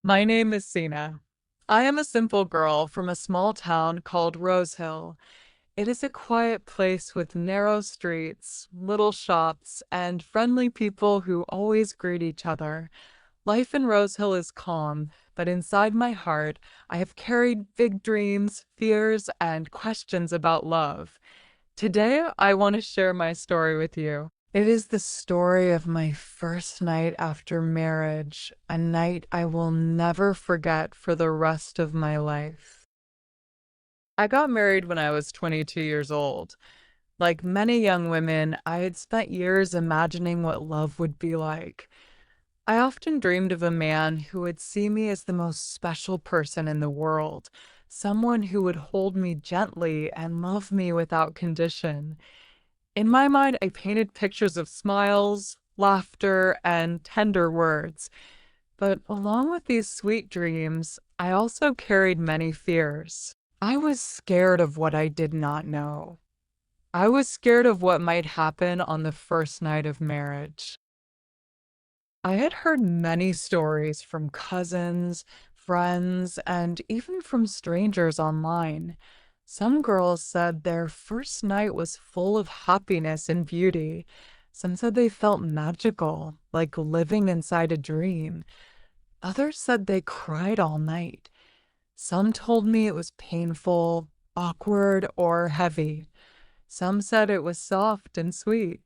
My name is Sina. I am a simple girl from a small town called Rosehill. It is a quiet place with narrow streets, little shops, and friendly people who always greet each other. Life in Rosehill is calm, but inside my heart, I have carried big dreams, fears, and questions about love. Today, I want to share my story with you. It is the story of my first night after marriage, a night I will never forget for the rest of my life. I got married when I was 22 years old. Like many young women, I had spent years imagining what love would be like. I often dreamed of a man who would see me as the most special person in the world, someone who would hold me gently and love me without condition. In my mind, I painted pictures of smiles, laughter, and tender words. But along with these sweet dreams, I also carried many fears. I was scared of what I did not know. I was scared of what might happen on the first night of marriage. I had heard many stories from cousins, friends, and even from strangers online. Some girls said their first night was full of happiness and beauty. Some said they felt magical, like living inside a dream. Others said they cried all night. Some told me it was painful, awkward, or heavy. Some said it was soft and sweet.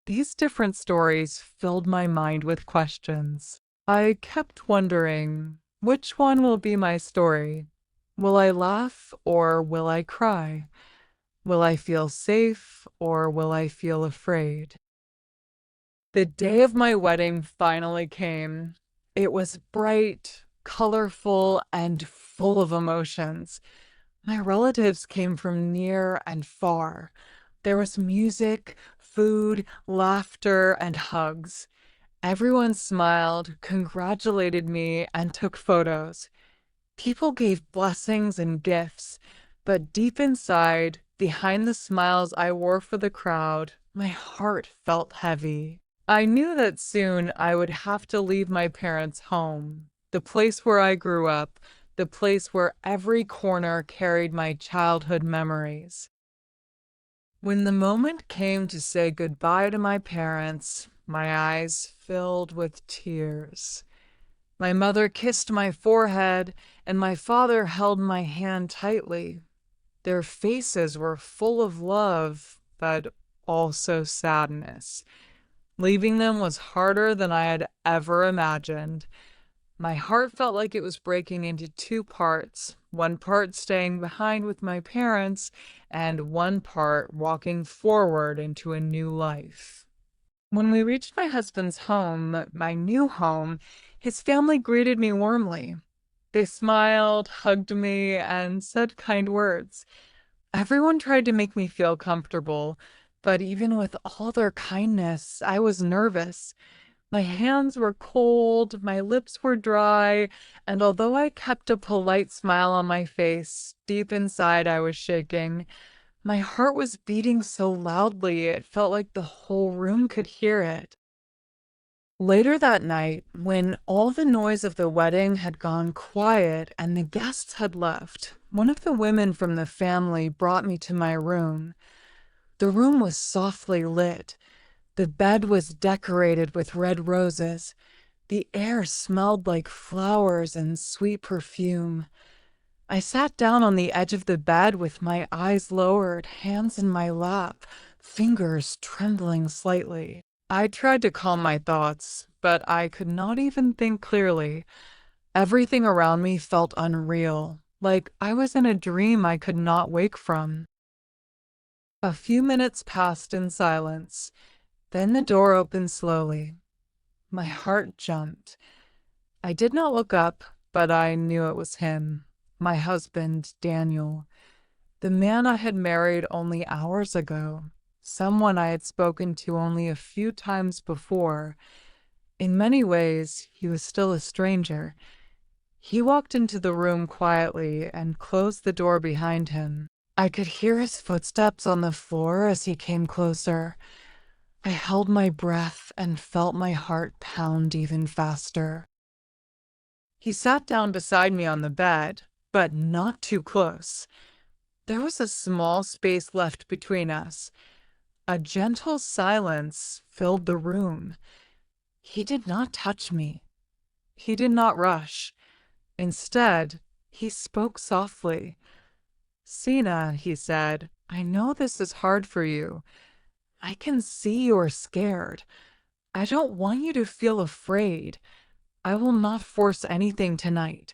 These different stories filled my mind with questions. I kept wondering, which one will be my story? Will I laugh or will I cry? Will I feel safe or will I feel afraid? The day of my wedding finally came. It was bright, colorful, and full of emotions. My relatives came from near and far. There was music, food, laughter, and hugs. Everyone smiled, congratulated me, and took photos. People gave blessings and gifts, but deep inside, behind the smiles I wore for the crowd, my heart felt heavy. I knew that soon I would have to leave my parents' home, the place where I grew up, the place where every corner carried my childhood memories. When the moment came to say goodbye to my parents, my eyes filled with tears. My mother kissed my forehead, and my father held my hand tightly. Their faces were full of love, but also sadness. Leaving them was harder than I had ever imagined. My heart felt like it was breaking into two parts, one part staying behind with my parents, and one part walking forward into a new life. When we reached my husband's home, my new home, his family greeted me warmly. They smiled, hugged me, and said kind words. Everyone tried to make me feel comfortable, but even with all their kindness, I was nervous. My hands were cold, my lips were dry, and although I kept a polite smile on my face, deep inside I was shaking. My heart was beating so loudly it felt like the whole room could hear it. Later that night, when all the noise of the wedding had gone quiet and the guests had left, one of the women from the family brought me to my room. The room was softly lit. The bed was decorated with red roses. The air smelled like flowers and sweet perfume. I sat down on the edge of the bed with my eyes lowered, hands in my lap, fingers trembling slightly. I tried to calm my thoughts, but I could not even think clearly. Everything around me felt unreal, like I was in a dream I could not wake from. A few minutes passed in silence. Then the door opened slowly. My heart jumped. I did not look up, but I knew it was him, my husband, Daniel, the man I had married only hours ago, someone I had spoken to only a few times before. In many ways, he was still a stranger. He walked into the room quietly and closed the door behind him. I could hear his footsteps on the floor as he came closer. I held my breath and felt my heart pound even faster. He sat down beside me on the bed, but not too close. There was a small space left between us. A gentle silence filled the room. He did not touch me. He did not rush. Instead, he spoke softly. "Sina," he said, "I know this is hard for you. I can see you're scared. I don't want you to feel afraid. I will not force anything tonight.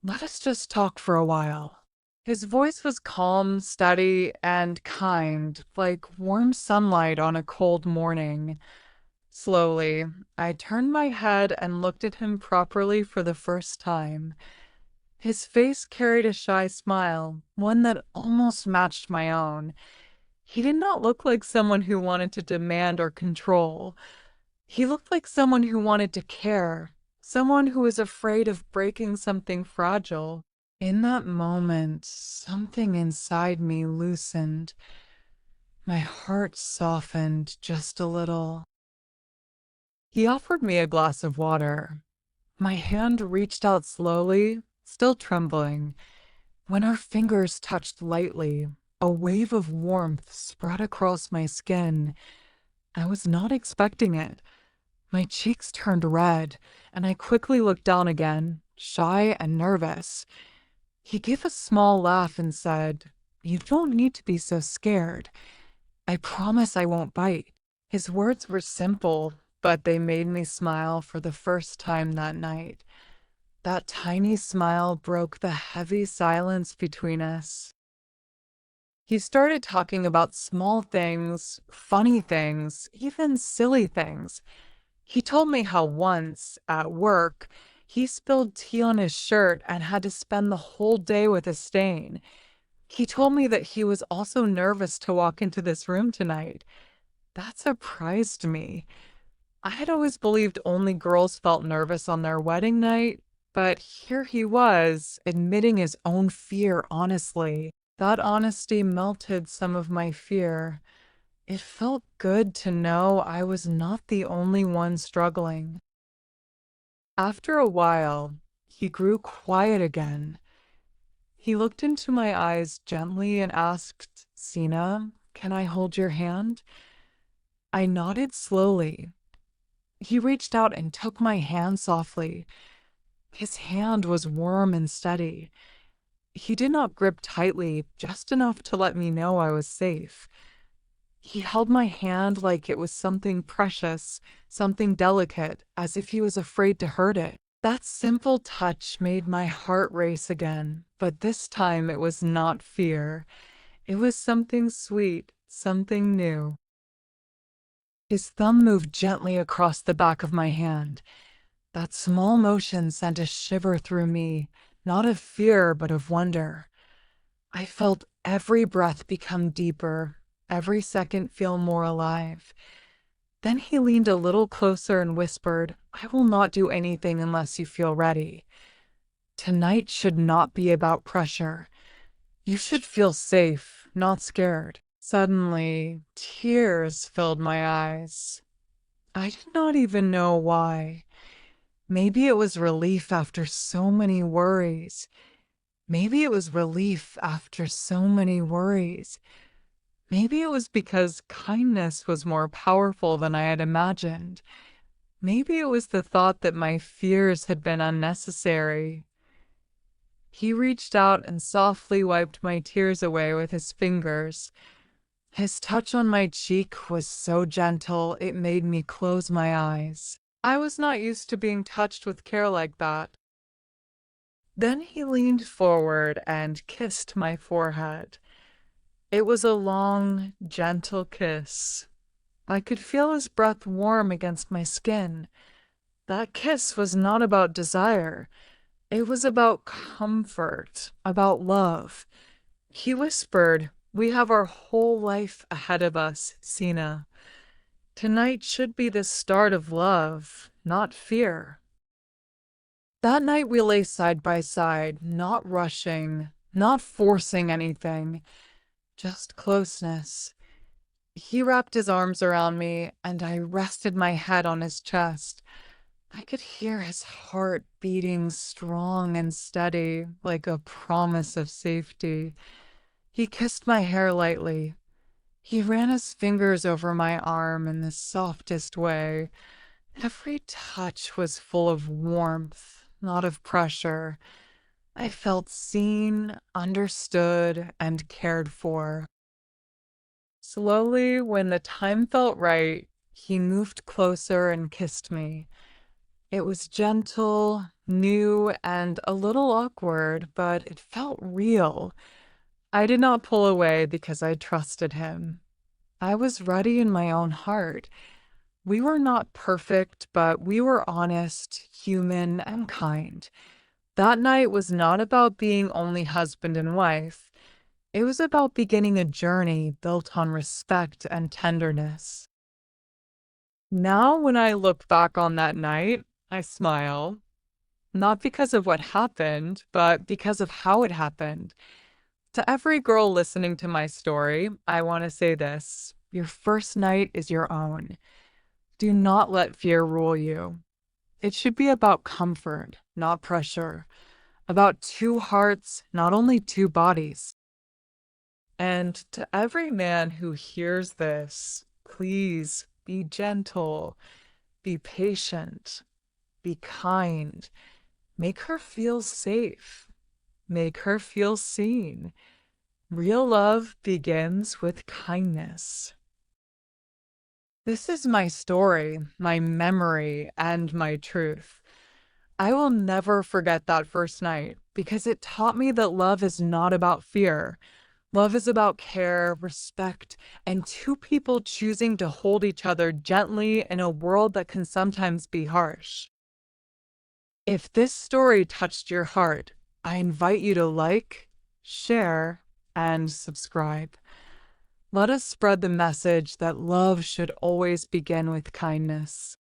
Let us just talk for a while." His voice was calm, steady, and kind, like warm sunlight on a cold morning. Slowly, I turned my head and looked at him properly for the first time. His face carried a shy smile, one that almost matched my own. He did not look like someone who wanted to demand or control. He looked like someone who wanted to care, someone who was afraid of breaking something fragile. In that moment, something inside me loosened. My heart softened just a little. He offered me a glass of water. My hand reached out slowly, still trembling. When our fingers touched lightly, a wave of warmth spread across my skin. I was not expecting it. My cheeks turned red, and I quickly looked down again, shy and nervous. He gave a small laugh and said, "You don't need to be so scared. I promise I won't bite." His words were simple, but they made me smile for the first time that night. That tiny smile broke the heavy silence between us. He started talking about small things, funny things, even silly things. He told me how once, at work, he spilled tea on his shirt and had to spend the whole day with a stain. He told me that he was also nervous to walk into this room tonight. That surprised me. I had always believed only girls felt nervous on their wedding night, but here he was, admitting his own fear honestly. That honesty melted some of my fear. It felt good to know I was not the only one struggling. After a while, he grew quiet again. He looked into my eyes gently and asked, "Sina, can I hold your hand?" I nodded slowly. He reached out and took my hand softly. His hand was warm and steady. He did not grip tightly, just enough to let me know I was safe. He held my hand like it was something precious, something delicate, as if he was afraid to hurt it. That simple touch made my heart race again, but this time it was not fear. It was something sweet, something new. His thumb moved gently across the back of my hand. That small motion sent a shiver through me, not of fear, but of wonder. I felt every breath become deeper, every second feel more alive. Then he leaned a little closer and whispered, "I will not do anything unless you feel ready. Tonight should not be about pressure. You should feel safe, not scared." Suddenly, tears filled my eyes. I did not even know why. Maybe it was relief after so many worries. Maybe it was relief after so many worries. Maybe it was because kindness was more powerful than I had imagined. Maybe it was the thought that my fears had been unnecessary. He reached out and softly wiped my tears away with his fingers. His touch on my cheek was so gentle it made me close my eyes. I was not used to being touched with care like that. Then he leaned forward and kissed my forehead. It was a long, gentle kiss. I could feel his breath warm against my skin. That kiss was not about desire. It was about comfort, about love. He whispered, "We have our whole life ahead of us, Sina. Tonight should be the start of love, not fear." That night we lay side by side, not rushing, not forcing anything, just closeness. He wrapped his arms around me, and I rested my head on his chest. I could hear his heart beating strong and steady, like a promise of safety. He kissed my hair lightly. He ran his fingers over my arm in the softest way. Every touch was full of warmth, not of pressure. I felt seen, understood, and cared for. Slowly, when the time felt right, he moved closer and kissed me. It was gentle, new, and a little awkward, but it felt real. I did not pull away because I trusted him. I was ready in my own heart. We were not perfect, but we were honest, human, and kind. That night was not about being only husband and wife. It was about beginning a journey built on respect and tenderness. Now, when I look back on that night, I smile, not because of what happened, but because of how it happened. To every girl listening to my story, I want to say this: your first night is your own. Do not let fear rule you. It should be about comfort, not pressure, about two hearts, not only two bodies. And to every man who hears this, please be gentle, be patient, be kind. Make her feel safe. Make her feel seen. Real love begins with kindness. This is my story, my memory, and my truth. I will never forget that first night because it taught me that love is not about fear. Love is about care, respect, and two people choosing to hold each other gently in a world that can sometimes be harsh. If this story touched your heart, I invite you to like, share, and subscribe. Let us spread the message that love should always begin with kindness.